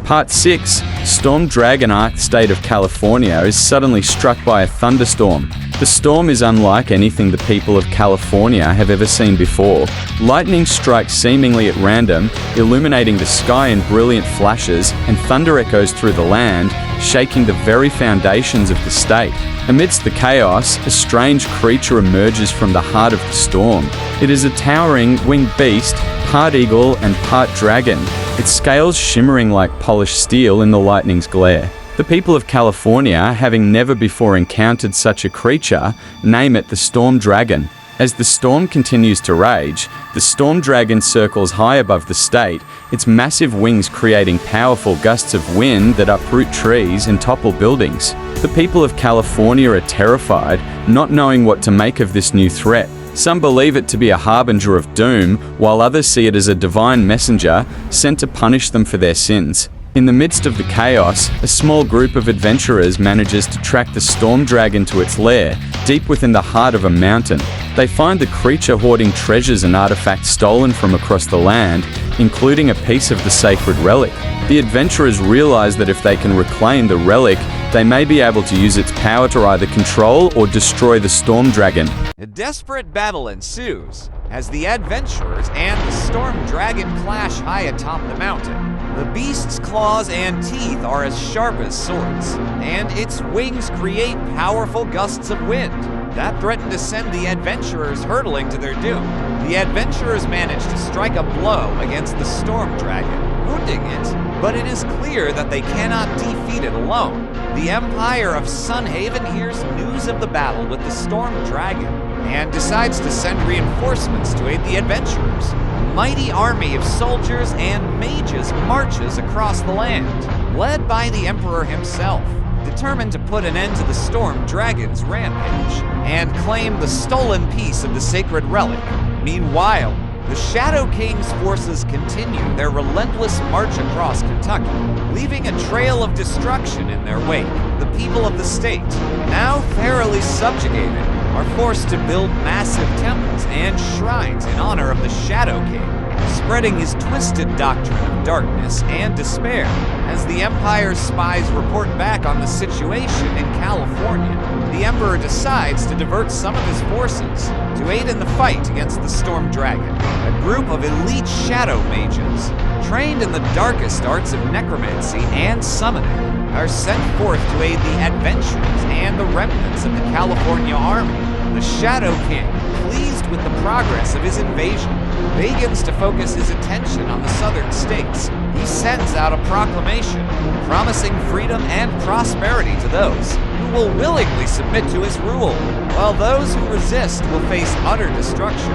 Part 6. Storm Dragonite state of California is suddenly struck by a thunderstorm. The storm is unlike anything the people of California have ever seen before. Lightning strikes seemingly at random, illuminating the sky in brilliant flashes, and thunder echoes through the land, shaking the very foundations of the state. Amidst the chaos, a strange creature emerges from the heart of the storm. It is a towering, winged beast, part eagle and part dragon, its scales shimmering like polished steel in the lightning's glare. The people of California, having never before encountered such a creature, name it the Storm Dragon. As the storm continues to rage, the Storm Dragon circles high above the state, its massive wings creating powerful gusts of wind that uproot trees and topple buildings. The people of California are terrified, not knowing what to make of this new threat. Some believe it to be a harbinger of doom, while others see it as a divine messenger sent to punish them for their sins. In the midst of the chaos, a small group of adventurers manages to track the storm dragon to its lair, deep within the heart of a mountain. They find the creature hoarding treasures and artifacts stolen from across the land, including a piece of the sacred relic. The adventurers realize that if they can reclaim the relic, they may be able to use its power to either control or destroy the storm dragon. A desperate battle ensues as the adventurers and the storm dragon clash high atop the mountain. The beast's claws and teeth are as sharp as swords, and its wings create powerful gusts of wind that threaten to send the adventurers hurtling to their doom. The adventurers manage to strike a blow against the storm dragon, wounding it, but it is clear that they cannot defeat it alone. The Empire of Sunhaven hears news of the battle with the storm dragon and decides to send reinforcements to aid the adventurers. A mighty army of soldiers and mages marches across the land, led by the Emperor himself, determined to put an end to the storm dragon's rampage and claim the stolen piece of the sacred relic. Meanwhile, the Shadow King's forces continue their relentless march across Kentucky, leaving a trail of destruction in their wake. The people of the state, now thoroughly subjugated, are forced to build massive temples and shrines in honor of the Shadow King, spreading his twisted doctrine of darkness and despair. As the Empire's spies report back on the situation in California, the Emperor decides to divert some of his forces to aid in the fight against the Storm Dragon. A group of elite shadow mages, trained in the darkest arts of necromancy and summoning, are sent forth to aid the adventurers and the remnants of the California army. The Shadow King, pleased with the progress of his invasion, begins to focus his attention on the southern states. He sends out a proclamation promising freedom and prosperity to those who will willingly submit to his rule, while those who resist will face utter destruction.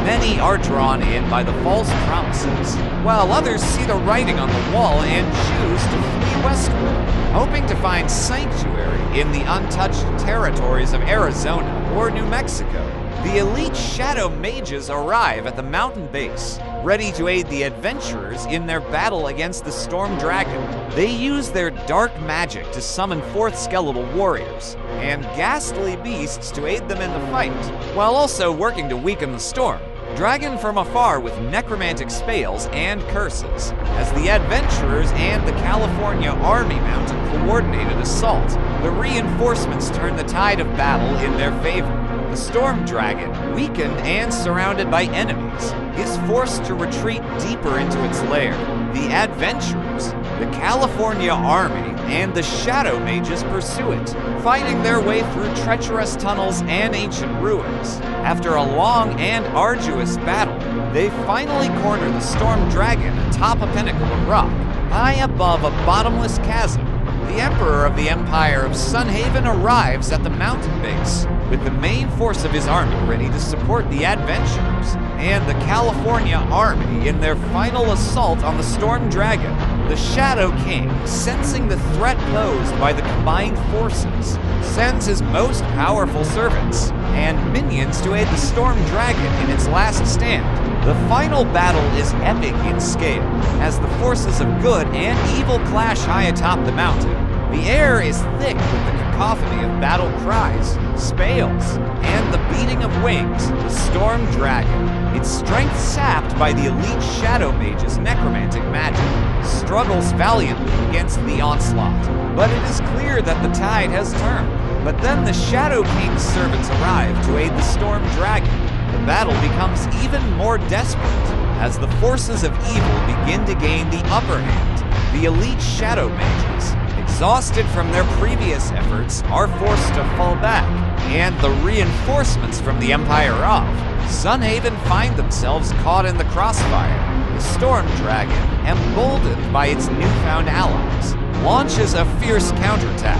Many are drawn in by the false promises, while others see the writing on the wall and choose to flee westward, hoping to find sanctuary in the untouched territories of Arizona or New Mexico. The elite shadow mages arrive at the mountain base, ready to aid the adventurers in their battle against the storm dragon. They use their dark magic to summon forth skeletal warriors and ghastly beasts to aid them in the fight, while also working to weaken the storm dragon from afar with necromantic spells and curses. As the adventurers and the California army mount a coordinated assault, the reinforcements turn the tide of battle in their favor. The storm dragon, weakened and surrounded by enemies, is forced to retreat deeper into its lair. The adventurers, the California army, and the shadow mages pursue it, fighting their way through treacherous tunnels and ancient ruins. After a long and arduous battle, they finally corner the storm dragon atop a pinnacle of rock, high above a bottomless chasm. The Emperor of the Empire of Sunhaven arrives at the mountain base, with the main force of his army ready to support the adventurers and the California army in their final assault on the Storm Dragon. The Shadow King, sensing the threat posed by the combined forces, sends his most powerful servants and minions to aid the Storm Dragon in its last stand. The final battle is epic in scale, as the forces of good and evil clash high atop the mountain. The air is thick with the cacophony of battle cries, spells, and the beating of wings. The Storm Dragon, its strength sapped by the elite Shadow Mage's necromantic magic, struggles valiantly against the onslaught. But it is clear that the tide has turned. But then the Shadow King's servants arrive to aid the Storm Dragon. The battle becomes even more desperate as the forces of evil begin to gain the upper hand. The elite Shadow Mages, exhausted from their previous efforts, are forced to fall back, and the reinforcements from the Empire of Sunhaven find themselves caught in the crossfire. The Storm Dragon, emboldened by its newfound allies, launches a fierce counterattack,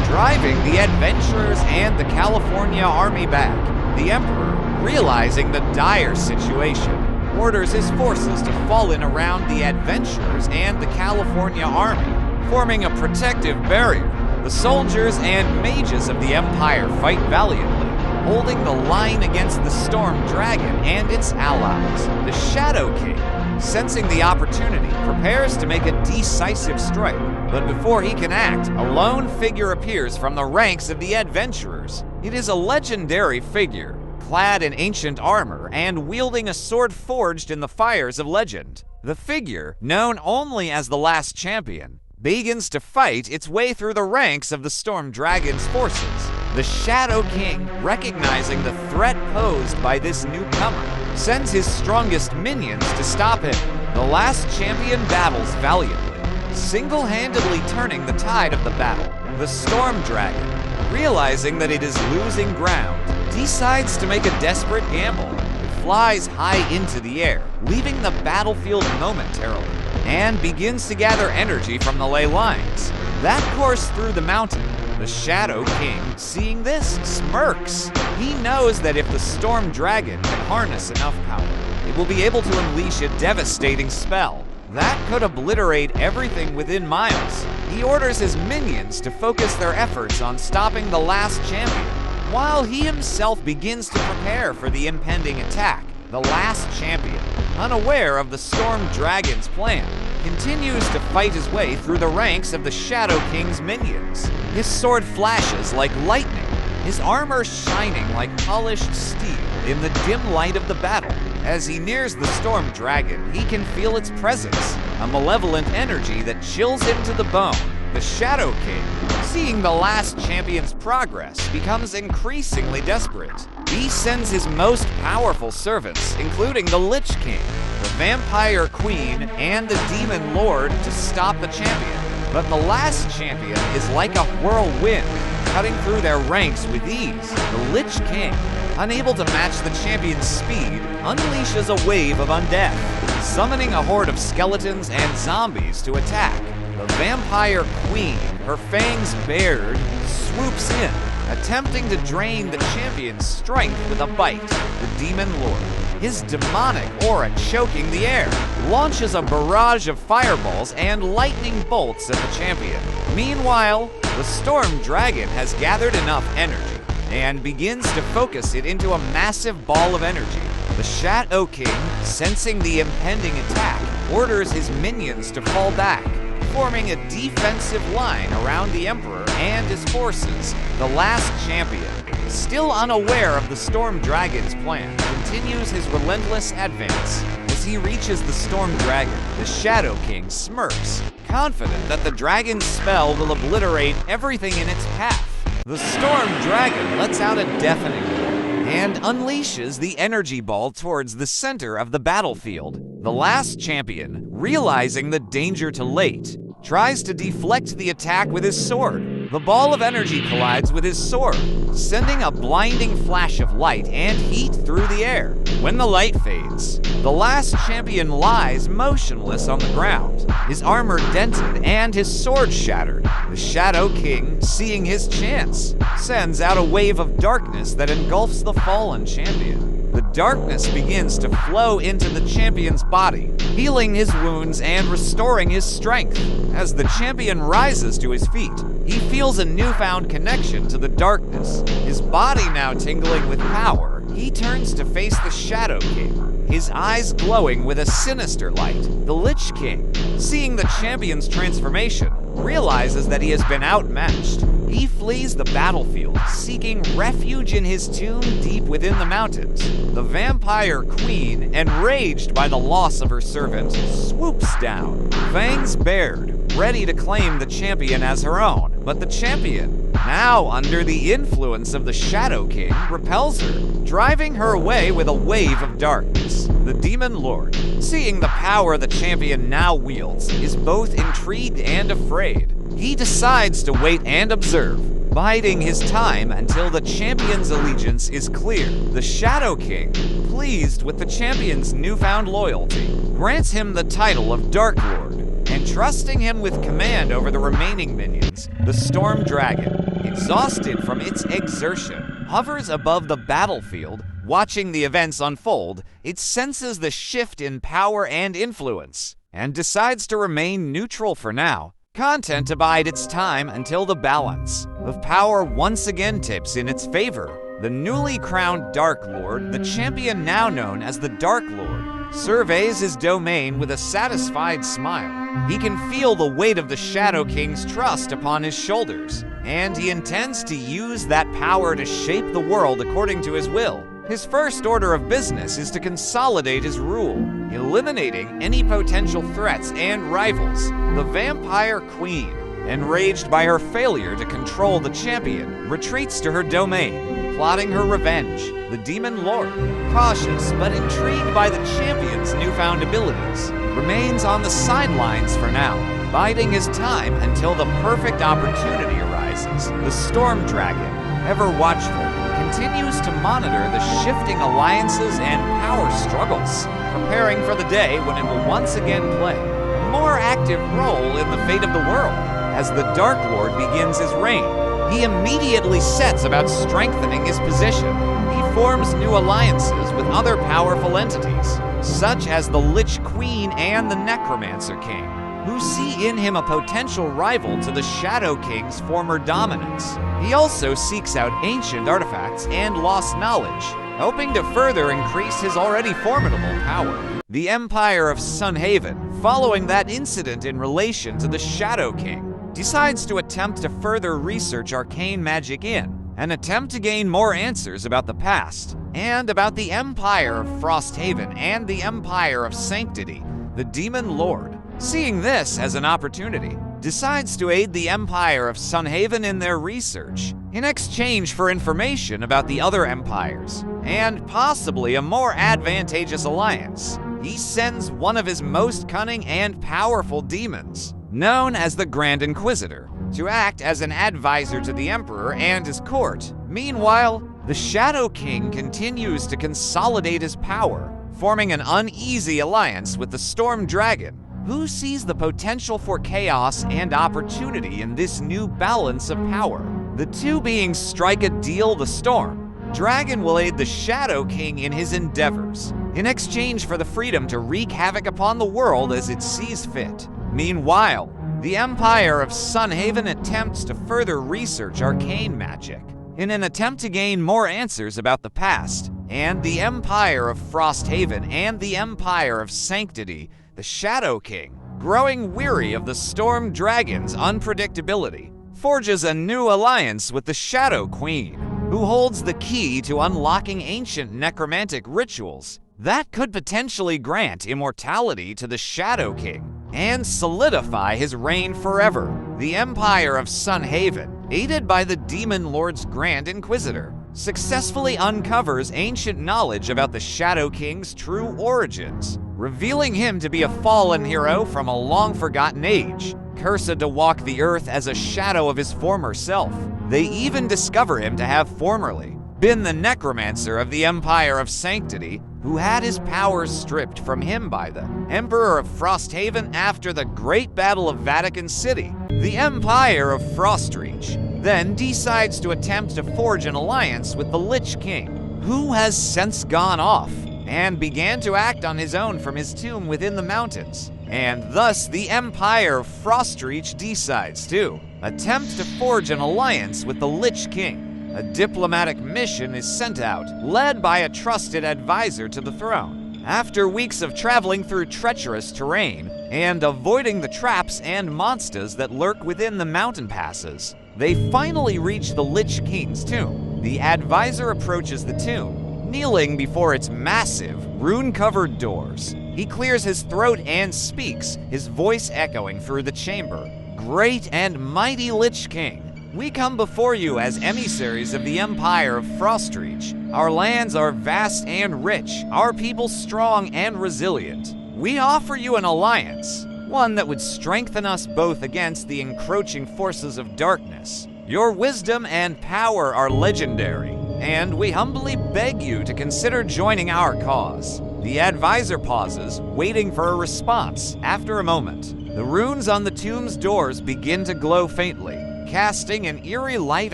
driving the adventurers and the California army back. The Emperor, realizing the dire situation, orders his forces to fall in around the adventurers and the California army, forming a protective barrier. The soldiers and mages of the Empire fight valiantly, holding the line against the Storm Dragon and its allies. The Shadow King, sensing the opportunity, prepares to make a decisive strike. But before he can act, a lone figure appears from the ranks of the adventurers. It is a legendary figure, clad in ancient armor and wielding a sword forged in the fires of legend. The figure, known only as the Last Champion, begins to fight its way through the ranks of the Storm Dragon's forces. The Shadow King, recognizing the threat posed by this newcomer, sends his strongest minions to stop him. The Last Champion battles valiantly, single-handedly turning the tide of the battle. The Storm Dragon, realizing that it is losing ground, decides to make a desperate gamble. It flies high into the air, leaving the battlefield momentarily, and begins to gather energy from the ley lines that course through the mountain. The Shadow King, seeing this, smirks. He knows that if the Storm Dragon can harness enough power, it will be able to unleash a devastating spell that could obliterate everything within miles. He orders his minions to focus their efforts on stopping the Last Champion, while he himself begins to prepare for the impending attack. The Last Champion, unaware of the Storm Dragon's plan, continues to fight his way through the ranks of the Shadow King's minions. His sword flashes like lightning, his armor shining like polished steel in the dim light of the battle. As he nears the Storm Dragon, he can feel its presence, a malevolent energy that chills him to the bone. The Shadow King, seeing the Last Champion's progress, becomes increasingly desperate. He sends his most powerful servants, including the Lich King, the Vampire Queen, and the Demon Lord, to stop the champion. But the Last Champion is like a whirlwind, cutting through their ranks with ease. The Lich King, unable to match the champion's speed, unleashes a wave of undeath, summoning a horde of skeletons and zombies to attack. The Vampire Queen, her fangs bared, swoops in, attempting to drain the champion's strength with a bite. The Demon Lord, his demonic aura choking the air, launches a barrage of fireballs and lightning bolts at the champion. Meanwhile, the Storm Dragon has gathered enough energy and begins to focus it into a massive ball of energy. The Shadow King, sensing the impending attack, orders his minions to fall back, forming a defensive line around the Emperor and his forces. The Last Champion, still unaware of the Storm Dragon's plan, continues his relentless advance. As he reaches the Storm Dragon, the Shadow King smirks, confident that the dragon's spell will obliterate everything in its path. The Storm Dragon lets out a deafening roar and unleashes the energy ball towards the center of the battlefield. The Last Champion, realizing the danger to late, tries to deflect the attack with his sword. The ball of energy collides with his sword, sending a blinding flash of light and heat through the air. When the light fades, the Last Champion lies motionless on the ground, his armor dented and his sword shattered. The Shadow King, seeing his chance, sends out a wave of darkness that engulfs the fallen champion. The darkness begins to flow into the champion's body, healing his wounds and restoring his strength. As the champion rises to his feet, he feels a newfound connection to the darkness. His body now tingling with power, he turns to face the Shadow King, his eyes glowing with a sinister light. The Lich King, seeing the champion's transformation, realizes that he has been outmatched. He flees the battlefield, seeking refuge in his tomb deep within the mountains. The vampire queen, enraged by the loss of her servant, swoops down, fangs bared, ready to claim the champion as her own. But the champion, now under the influence of the Shadow King, repels her, driving her away with a wave of darkness. The Demon Lord, seeing the power the champion now wields, is both intrigued and afraid. He decides to wait and observe, biding his time until the champion's allegiance is clear. The Shadow King, pleased with the champion's newfound loyalty, grants him the title of Dark Lord, entrusting him with command over the remaining minions. The Storm Dragon, exhausted from its exertion, hovers above the battlefield. Watching the events unfold, it senses the shift in power and influence, and decides to remain neutral for now, content to bide its time until the balance of power once again tips in its favor. The newly crowned Dark Lord, the champion now known as the Dark Lord, surveys his domain with a satisfied smile. He can feel the weight of the Shadow King's trust upon his shoulders, and he intends to use that power to shape the world according to his will. His first order of business is to consolidate his rule, eliminating any potential threats and rivals. The Vampire Queen, enraged by her failure to control the champion, retreats to her domain, plotting her revenge. The Demon Lord, cautious but intrigued by the champion's newfound abilities, remains on the sidelines for now, biding his time until the perfect opportunity arises. The Storm Dragon, ever watchful, continues to monitor the shifting alliances and power struggles, preparing for the day when it will once again play a more active role in the fate of the world. As the Dark Lord begins his reign, he immediately sets about strengthening his position. He forms new alliances with other powerful entities, such as the Lich Queen and the Necromancer King, who see in him a potential rival to the Shadow King's former dominance. He also seeks out ancient artifacts and lost knowledge, hoping to further increase his already formidable power. The Empire of Sunhaven, following that incident in relation to the Shadow King, decides to attempt to further research arcane magic in an attempt to gain more answers about the past and about the Empire of Frosthaven and the Empire of Sanctity. The Demon Lord, seeing this as an opportunity, decides to aid the Empire of Sunhaven in their research in exchange for information about the other empires and possibly a more advantageous alliance. He sends one of his most cunning and powerful demons, known as the Grand Inquisitor, to act as an advisor to the Emperor and his court. Meanwhile, the Shadow King continues to consolidate his power, forming an uneasy alliance with the Storm Dragon, who sees the potential for chaos and opportunity in this new balance of power. The two beings strike a deal. The Storm Dragon will aid the Shadow King in his endeavors, in exchange for the freedom to wreak havoc upon the world as it sees fit. Meanwhile, the Empire of Sunhaven attempts to further research arcane magic in an attempt to gain more answers about the past, and the Empire of Frosthaven and the Empire of Sanctity, the Shadow King, growing weary of the Storm Dragon's unpredictability, forges a new alliance with the Shadow Queen, who holds the key to unlocking ancient necromantic rituals that could potentially grant immortality to the Shadow King and solidify his reign forever. The Empire of Sunhaven, aided by the Demon Lord's Grand Inquisitor, successfully uncovers ancient knowledge about the Shadow King's true origins, revealing him to be a fallen hero from a long-forgotten age, cursed to walk the earth as a shadow of his former self. They even discover him to have formerly been the necromancer of the Empire of Sanctity, who had his powers stripped from him by the Emperor of Frosthaven after the Great Battle of Vatican City. The Empire of Frostreach then decides to attempt to forge an alliance with the Lich King, who has since gone off and began to act on his own from his tomb within the mountains. And thus the Empire of Frostreach decides to attempt to forge an alliance with the Lich King. A diplomatic mission is sent out, led by a trusted advisor to the throne. After weeks of traveling through treacherous terrain and avoiding the traps and monsters that lurk within the mountain passes. They finally reach the Lich King's tomb. The advisor approaches the tomb, kneeling before its massive, rune-covered doors. He clears his throat and speaks, his voice echoing through the chamber. Great and mighty Lich King, we come before you as emissaries of the Empire of Frostreach. Our lands are vast and rich, our people strong and resilient. We offer you an alliance, one that would strengthen us both against the encroaching forces of darkness. Your wisdom and power are legendary, and we humbly beg you to consider joining our cause. The advisor pauses, waiting for a response. After a moment, the runes on the tomb's doors begin to glow faintly, casting an eerie light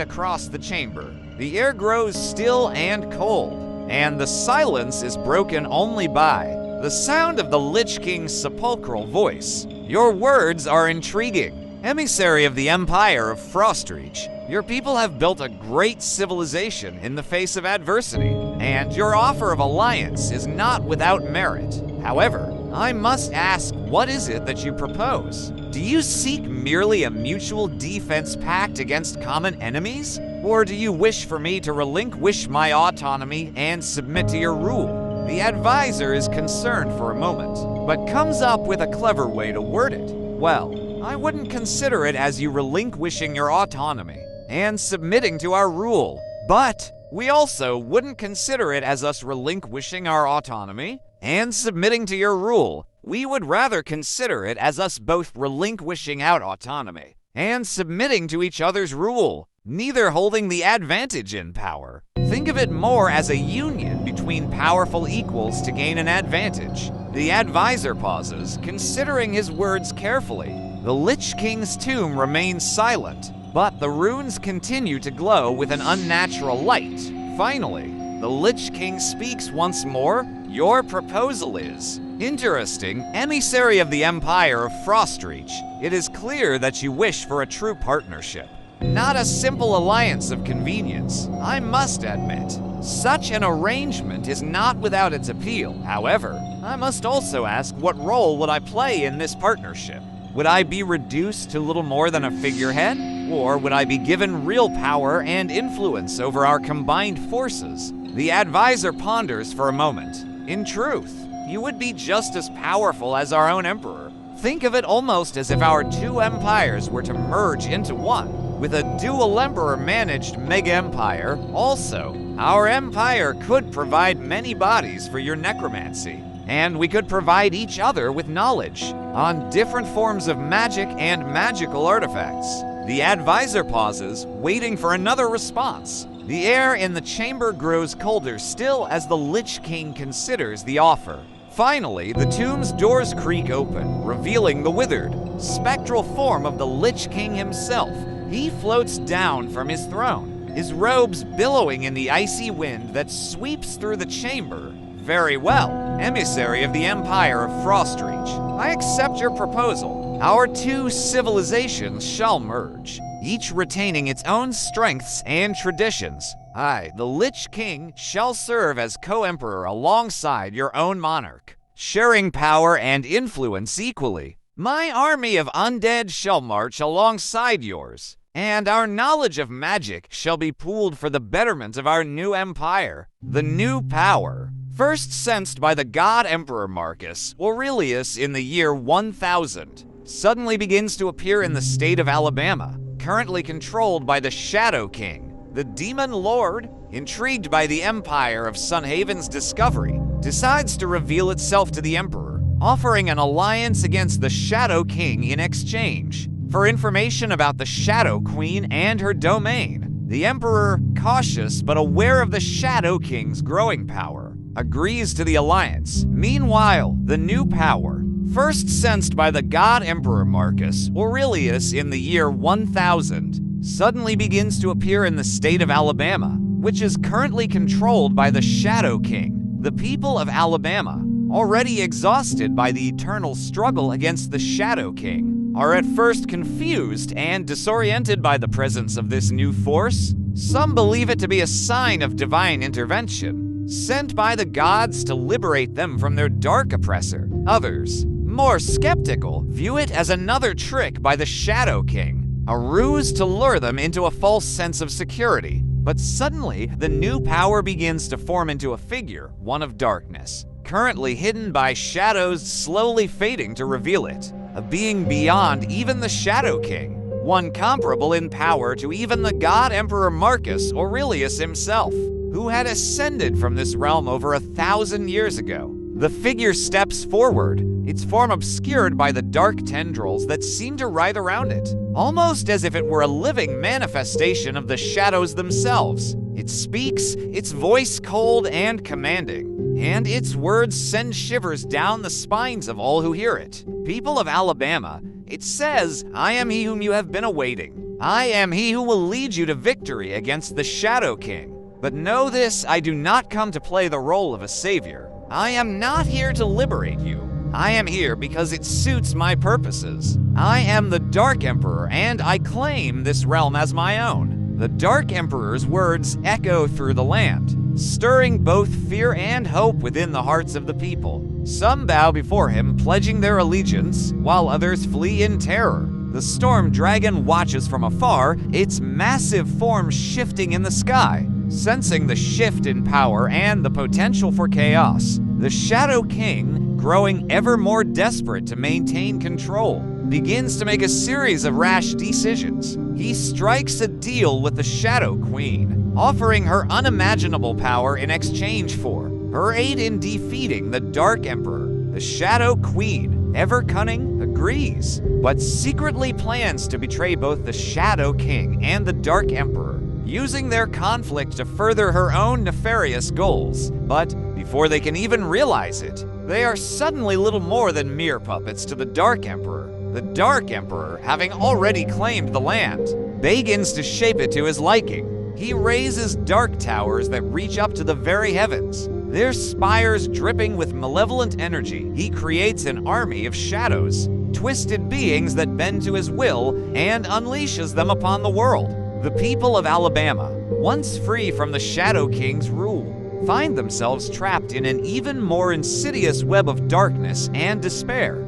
across the chamber. The air grows still and cold, and the silence is broken only by the sound of the Lich King's sepulchral voice. Your words are intriguing. Emissary of the Empire of Frostreach, your people have built a great civilization in the face of adversity, and your offer of alliance is not without merit. However, I must ask, what is it that you propose? Do you seek merely a mutual defense pact against common enemies? Or do you wish for me to relinquish my autonomy and submit to your rule? The advisor is concerned for a moment, but comes up with a clever way to word it. Well, I wouldn't consider it as you relinquishing your autonomy and submitting to our rule, but we also wouldn't consider it as us relinquishing our autonomy and submitting to your rule. We would rather consider it as us both relinquishing our autonomy and submitting to each other's rule, neither holding the advantage in power. Think of it more as a union between powerful equals to gain an advantage. The advisor pauses, considering his words carefully. The Lich King's tomb remains silent, but the runes continue to glow with an unnatural light. Finally, the Lich King speaks once more. Your proposal is interesting. Emissary of the Empire of Frostreach, it is clear that you wish for a true partnership, not a simple alliance of convenience. I must admit, such an arrangement is not without its appeal. However, I must also ask, what role would I play in this partnership? Would I be reduced to little more than a figurehead? Or would I be given real power and influence over our combined forces? The advisor ponders for a moment. In truth, you would be just as powerful as our own emperor. Think of it almost as if our two empires were to merge into one, with a dual emperor-managed mega-empire. Also, our empire could provide many bodies for your necromancy, and we could provide each other with knowledge on different forms of magic and magical artifacts. The advisor pauses, waiting for another response. The air in the chamber grows colder still as the Lich King considers the offer. Finally, the tomb's doors creak open, revealing the withered, spectral form of the Lich King himself. He floats down from his throne, his robes billowing in the icy wind that sweeps through the chamber. Very well, emissary of the Empire of Frostreach, I accept your proposal. Our two civilizations shall merge, each retaining its own strengths and traditions. I, the Lich King, shall serve as co-emperor alongside your own monarch, sharing power and influence equally. My army of undead shall march alongside yours, and our knowledge of magic shall be pooled for the betterment of our new empire. The new power, first sensed by the god Emperor Marcus Aurelius in the year 1000, suddenly begins to appear in the state of Alabama, currently controlled by the Shadow King. The Demon Lord, intrigued by the empire of Sunhaven's discovery, decides to reveal itself to the Emperor, offering an alliance against the Shadow King in exchange for information about the Shadow Queen and her domain. The Emperor, cautious but aware of the Shadow King's growing power, agrees to the alliance. Meanwhile, the new power, first sensed by the god Emperor Marcus Aurelius in the year 1000, suddenly begins to appear in the state of Alabama, which is currently controlled by the Shadow King. The people of Alabama, already exhausted by the eternal struggle against the Shadow King, are at first confused and disoriented by the presence of this new force. Some believe it to be a sign of divine intervention, sent by the gods to liberate them from their dark oppressor. Others, More skeptical view it as another trick by the Shadow King, a ruse to lure them into a false sense of security. But suddenly, the new power begins to form into a figure, one of darkness, currently hidden by shadows slowly fading to reveal it. A being beyond even the Shadow King, one comparable in power to even the God Emperor Marcus Aurelius himself, who had ascended from this realm over 1,000 years ago. The figure steps forward, its form obscured by the dark tendrils that seem to writhe around it, almost as if it were a living manifestation of the shadows themselves. It speaks, its voice cold and commanding, and its words send shivers down the spines of all who hear it. People of Alabama, it says, "I am he whom you have been awaiting. I am he who will lead you to victory against the Shadow King. But know this, I do not come to play the role of a savior. I am not here to liberate you. I am here because it suits my purposes. I am the Dark Emperor, and I claim this realm as my own." The Dark Emperor's words echo through the land, stirring both fear and hope within the hearts of the people. Some bow before him, pledging their allegiance, while others flee in terror. The storm dragon watches from afar, its massive form shifting in the sky. Sensing the shift in power and the potential for chaos, the Shadow King, growing ever more desperate to maintain control, begins to make a series of rash decisions. He strikes a deal with the Shadow Queen, offering her unimaginable power in exchange for her aid in defeating the Dark Emperor. The Shadow Queen, ever cunning, agrees, but secretly plans to betray both the Shadow King and the Dark Emperor, using their conflict to further her own nefarious goals. But before they can even realize it, they are suddenly little more than mere puppets to the Dark Emperor. The Dark Emperor, having already claimed the land, begins to shape it to his liking. He raises dark towers that reach up to the very heavens, their spires dripping with malevolent energy. He creates an army of shadows, twisted beings that bend to his will, and unleashes them upon the world. The people of Alabama, once free from the Shadow King's rule, find themselves trapped in an even more insidious web of darkness and despair.